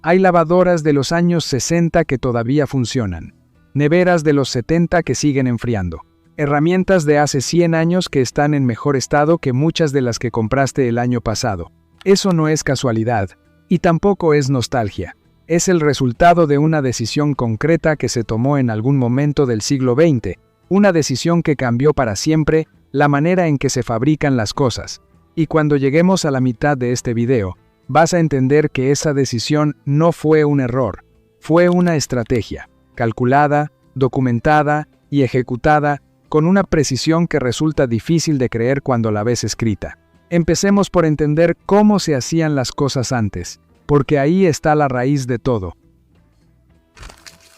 Hay lavadoras de los años 60 que todavía funcionan, neveras de los 70 que siguen enfriando, herramientas de hace 100 años que están en mejor estado que muchas de las que compraste el año pasado. Eso no es casualidad, y tampoco es nostalgia. Es el resultado de una decisión concreta que se tomó en algún momento del siglo XX, una decisión que cambió para siempre la manera en que se fabrican las cosas. Y cuando lleguemos a la mitad de este video, vas a entender que esa decisión no fue un error, fue una estrategia, calculada, documentada y ejecutada con una precisión que resulta difícil de creer cuando la ves escrita. Empecemos por entender cómo se hacían las cosas antes, porque ahí está la raíz de todo.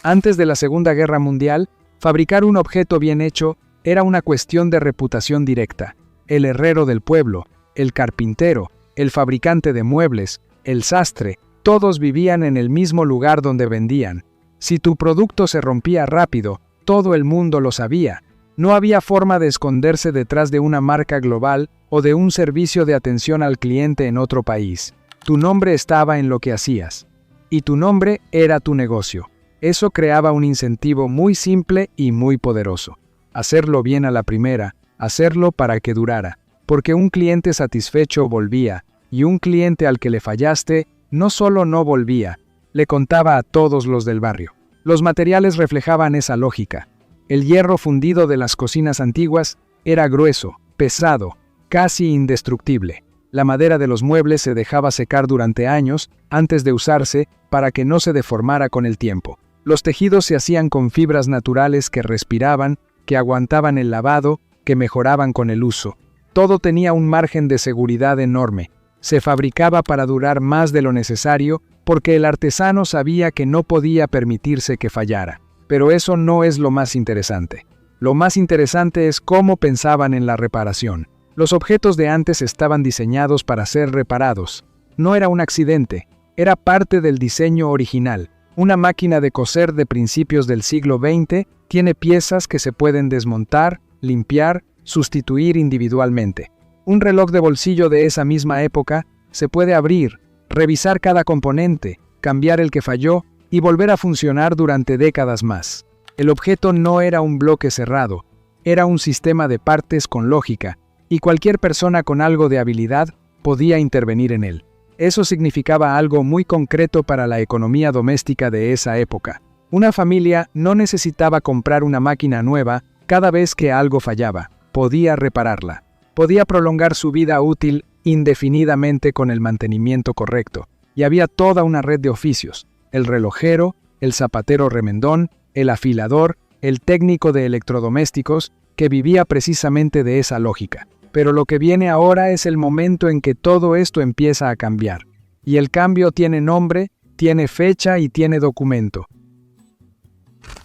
Antes de la Segunda Guerra Mundial, fabricar un objeto bien hecho era una cuestión de reputación directa. El herrero del pueblo, el carpintero, el fabricante de muebles, el sastre, todos vivían en el mismo lugar donde vendían. Si tu producto se rompía rápido, todo el mundo lo sabía. No había forma de esconderse detrás de una marca global o de un servicio de atención al cliente en otro país. Tu nombre estaba en lo que hacías. Y tu nombre era tu negocio. Eso creaba un incentivo muy simple y muy poderoso. Hacerlo bien a la primera, hacerlo para que durara. Porque un cliente satisfecho volvía, y un cliente al que le fallaste no solo no volvía, le contaba a todos los del barrio. Los materiales reflejaban esa lógica. El hierro fundido de las cocinas antiguas era grueso, pesado, casi indestructible. La madera de los muebles se dejaba secar durante años antes de usarse para que no se deformara con el tiempo. Los tejidos se hacían con fibras naturales que respiraban, que aguantaban el lavado, que mejoraban con el uso. Todo tenía un margen de seguridad enorme. Se fabricaba para durar más de lo necesario porque el artesano sabía que no podía permitirse que fallara. Pero eso no es lo más interesante. Lo más interesante es cómo pensaban en la reparación. Los objetos de antes estaban diseñados para ser reparados. No era un accidente, era parte del diseño original. Una máquina de coser de principios del siglo XX tiene piezas que se pueden desmontar, limpiar, sustituir individualmente. Un reloj de bolsillo de esa misma época se puede abrir, revisar cada componente, cambiar el que falló y volver a funcionar durante décadas más. El objeto no era un bloque cerrado, era un sistema de partes con lógica, y cualquier persona con algo de habilidad podía intervenir en él. Eso significaba algo muy concreto para la economía doméstica de esa época. Una familia no necesitaba comprar una máquina nueva cada vez que algo fallaba, podía repararla. Podía prolongar su vida útil indefinidamente con el mantenimiento correcto, y había toda una red de oficios: el relojero, el zapatero remendón, el afilador, el técnico de electrodomésticos, que vivía precisamente de esa lógica. Pero lo que viene ahora es el momento en que todo esto empieza a cambiar. Y el cambio tiene nombre, tiene fecha y tiene documento.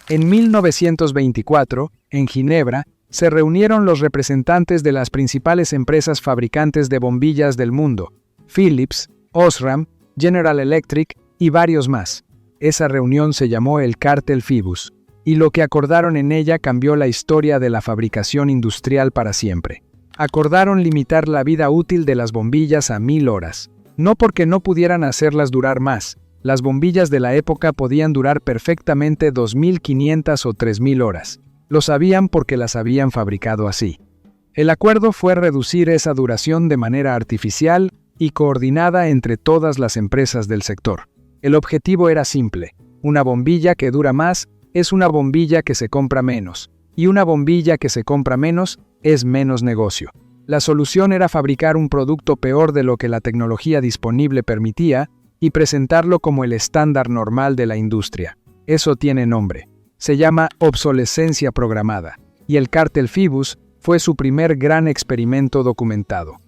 En 1924, en Ginebra, se reunieron los representantes de las principales empresas fabricantes de bombillas del mundo: Philips, Osram, General Electric y varios más. Esa reunión se llamó el Cártel Phibus, y lo que acordaron en ella cambió la historia de la fabricación industrial para siempre. Acordaron limitar la vida útil de las bombillas a 1000 horas. No porque no pudieran hacerlas durar más. Las bombillas de la época podían durar perfectamente 2500 o 3000 horas. Lo sabían porque las habían fabricado así. El acuerdo fue reducir esa duración de manera artificial y coordinada entre todas las empresas del sector. El objetivo era simple: una bombilla que dura más es una bombilla que se compra menos, y una bombilla que se compra menos es menos negocio. La solución era fabricar un producto peor de lo que la tecnología disponible permitía y presentarlo como el estándar normal de la industria. Eso tiene nombre. Se llama obsolescencia programada, y el Cártel Phibus fue su primer gran experimento documentado.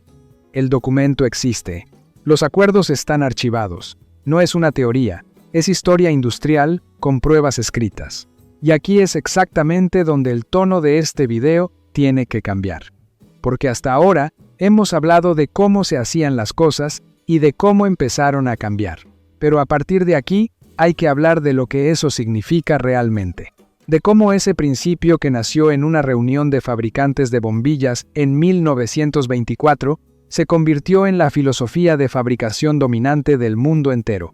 El documento existe. Los acuerdos están archivados. No es una teoría, es historia industrial con pruebas escritas. Y aquí es exactamente donde el tono de este video tiene que cambiar. Porque hasta ahora hemos hablado de cómo se hacían las cosas y de cómo empezaron a cambiar. Pero a partir de aquí hay que hablar de lo que eso significa realmente. De cómo ese principio que nació en una reunión de fabricantes de bombillas en 1924 se convirtió en la filosofía de fabricación dominante del mundo entero.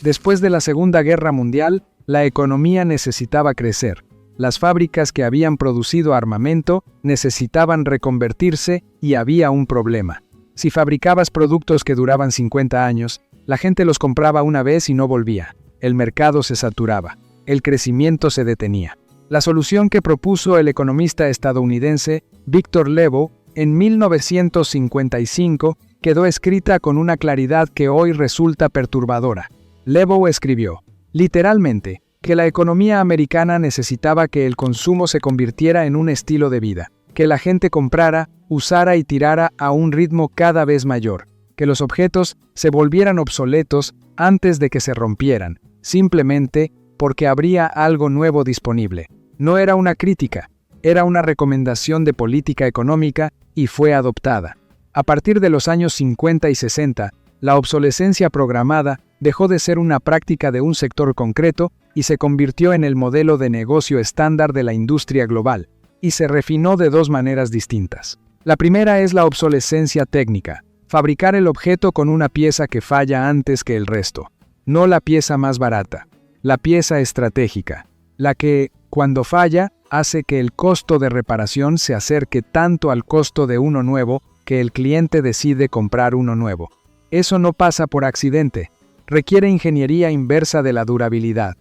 Después de la Segunda Guerra Mundial, la economía necesitaba crecer. Las fábricas que habían producido armamento necesitaban reconvertirse y había un problema. Si fabricabas productos que duraban 50 años, la gente los compraba una vez y no volvía. El mercado se saturaba. El crecimiento se detenía. La solución que propuso el economista estadounidense Victor Lebow en 1955 quedó escrita con una claridad que hoy resulta perturbadora. Lebow escribió, literalmente, que la economía americana necesitaba que el consumo se convirtiera en un estilo de vida, que la gente comprara, usara y tirara a un ritmo cada vez mayor, que los objetos se volvieran obsoletos antes de que se rompieran, simplemente porque habría algo nuevo disponible. No era una crítica, era una recomendación de política económica y fue adoptada. A partir de los años 50 y 60, la obsolescencia programada dejó de ser una práctica de un sector concreto y se convirtió en el modelo de negocio estándar de la industria global, y se refinó de dos maneras distintas. La primera es la obsolescencia técnica, fabricar el objeto con una pieza que falla antes que el resto. No la pieza más barata, la pieza estratégica, la que, cuando falla, hace que el costo de reparación se acerque tanto al costo de uno nuevo que el cliente decide comprar uno nuevo. Eso no pasa por accidente, requiere ingeniería inversa de la durabilidad.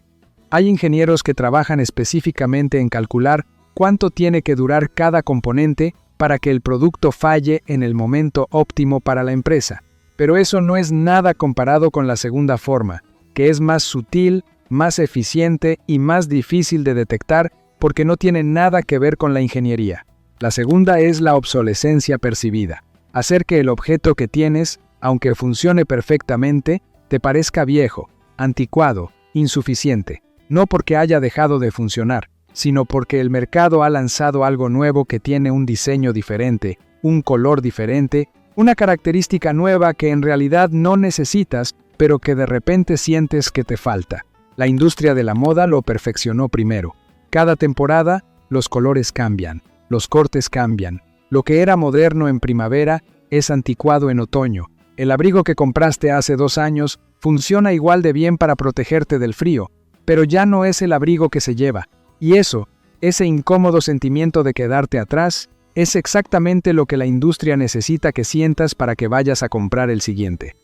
Hay ingenieros que trabajan específicamente en calcular cuánto tiene que durar cada componente para que el producto falle en el momento óptimo para la empresa. Pero eso no es nada comparado con la segunda forma, que es más sutil, más eficiente y más difícil de detectar porque no tiene nada que ver con la ingeniería. La segunda es la obsolescencia percibida, hacer que el objeto que tienes, aunque funcione perfectamente, te parezca viejo, anticuado, insuficiente, no porque haya dejado de funcionar, sino porque el mercado ha lanzado algo nuevo que tiene un diseño diferente, un color diferente, una característica nueva que en realidad no necesitas, pero que de repente sientes que te falta. La industria de la moda lo perfeccionó primero. Cada temporada, los colores cambian, los cortes cambian. Lo que era moderno en primavera es anticuado en otoño. El abrigo que compraste hace 2 años funciona igual de bien para protegerte del frío, pero ya no es el abrigo que se lleva. Y eso, ese incómodo sentimiento de quedarte atrás, es exactamente lo que la industria necesita que sientas para que vayas a comprar el siguiente.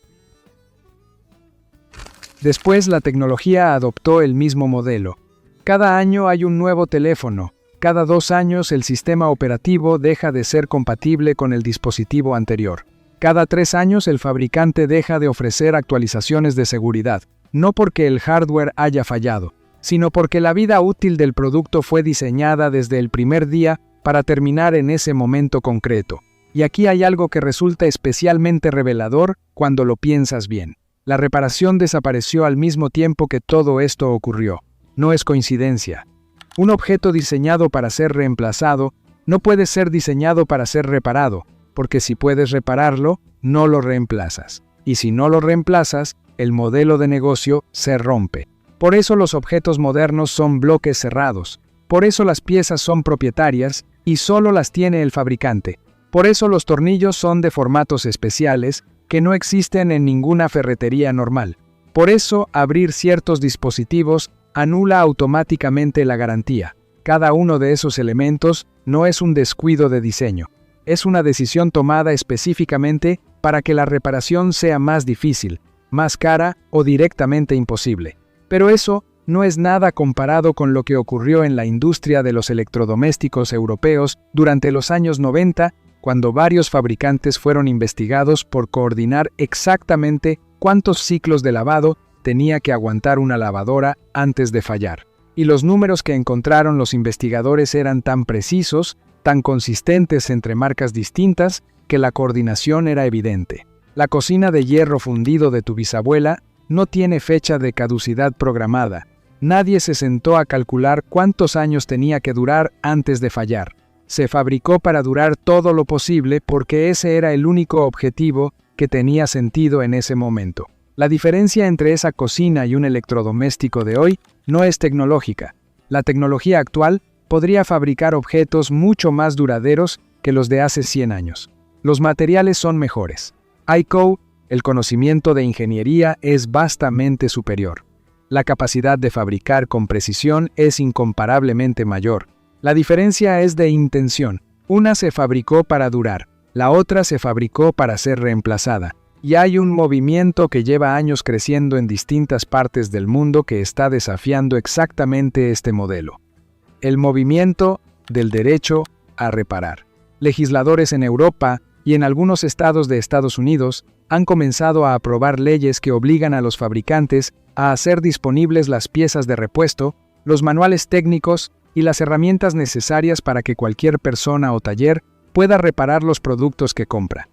Después la tecnología adoptó el mismo modelo. Cada año hay un nuevo teléfono. Cada 2 años el sistema operativo deja de ser compatible con el dispositivo anterior. Cada 3 años el fabricante deja de ofrecer actualizaciones de seguridad, no porque el hardware haya fallado, sino porque la vida útil del producto fue diseñada desde el primer día para terminar en ese momento concreto. Y aquí hay algo que resulta especialmente revelador cuando lo piensas bien. La reparación desapareció al mismo tiempo que todo esto ocurrió. No es coincidencia. Un objeto diseñado para ser reemplazado no puede ser diseñado para ser reparado, porque si puedes repararlo, no lo reemplazas. Y si no lo reemplazas, el modelo de negocio se rompe. Por eso los objetos modernos son bloques cerrados. Por eso las piezas son propietarias y solo las tiene el fabricante. Por eso los tornillos son de formatos especiales que no existen en ninguna ferretería normal. Por eso abrir ciertos dispositivos anula automáticamente la garantía. Cada uno de esos elementos no es un descuido de diseño. Es una decisión tomada específicamente para que la reparación sea más difícil, más cara o directamente imposible. Pero eso no es nada comparado con lo que ocurrió en la industria de los electrodomésticos europeos durante los años 90, cuando varios fabricantes fueron investigados por coordinar exactamente cuántos ciclos de lavado tenía que aguantar una lavadora antes de fallar. Y los números que encontraron los investigadores eran tan precisos, tan consistentes entre marcas distintas, que la coordinación era evidente. La cocina de hierro fundido de tu bisabuela no tiene fecha de caducidad programada. Nadie se sentó a calcular cuántos años tenía que durar antes de fallar. Se fabricó para durar todo lo posible porque ese era el único objetivo que tenía sentido en ese momento. La diferencia entre esa cocina y un electrodoméstico de hoy no es tecnológica. La tecnología actual podría fabricar objetos mucho más duraderos que los de hace 100 años. Los materiales son mejores. ICO el conocimiento de ingeniería es vastamente superior. La capacidad de fabricar con precisión es incomparablemente mayor. La diferencia es de intención. Una se fabricó para durar, la otra se fabricó para ser reemplazada. Y hay un movimiento que lleva años creciendo en distintas partes del mundo que está desafiando exactamente este modelo. El movimiento del derecho a reparar. Legisladores en Europa y en algunos estados de Estados Unidos han comenzado a aprobar leyes que obligan a los fabricantes a hacer disponibles las piezas de repuesto, los manuales técnicos y las herramientas necesarias para que cualquier persona o taller pueda reparar los productos que compra.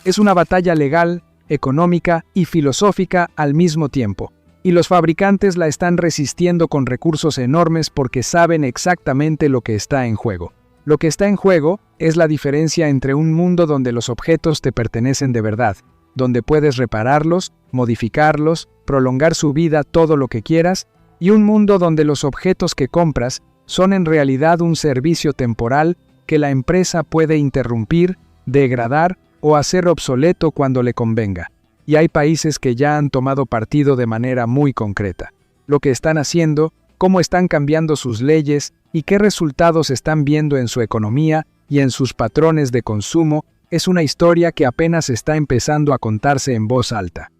Es una batalla legal, económica y filosófica al mismo tiempo, y los fabricantes la están resistiendo con recursos enormes porque saben exactamente lo que está en juego. Lo que está en juego es la diferencia entre un mundo donde los objetos te pertenecen de verdad, donde puedes repararlos, modificarlos, prolongar su vida todo lo que quieras, y un mundo donde los objetos que compras son en realidad un servicio temporal que la empresa puede interrumpir, degradar o hacer obsoleto cuando le convenga. Y hay países que ya han tomado partido de manera muy concreta. Lo que están haciendo, cómo están cambiando sus leyes y qué resultados están viendo en su economía y en sus patrones de consumo es una historia que apenas está empezando a contarse en voz alta.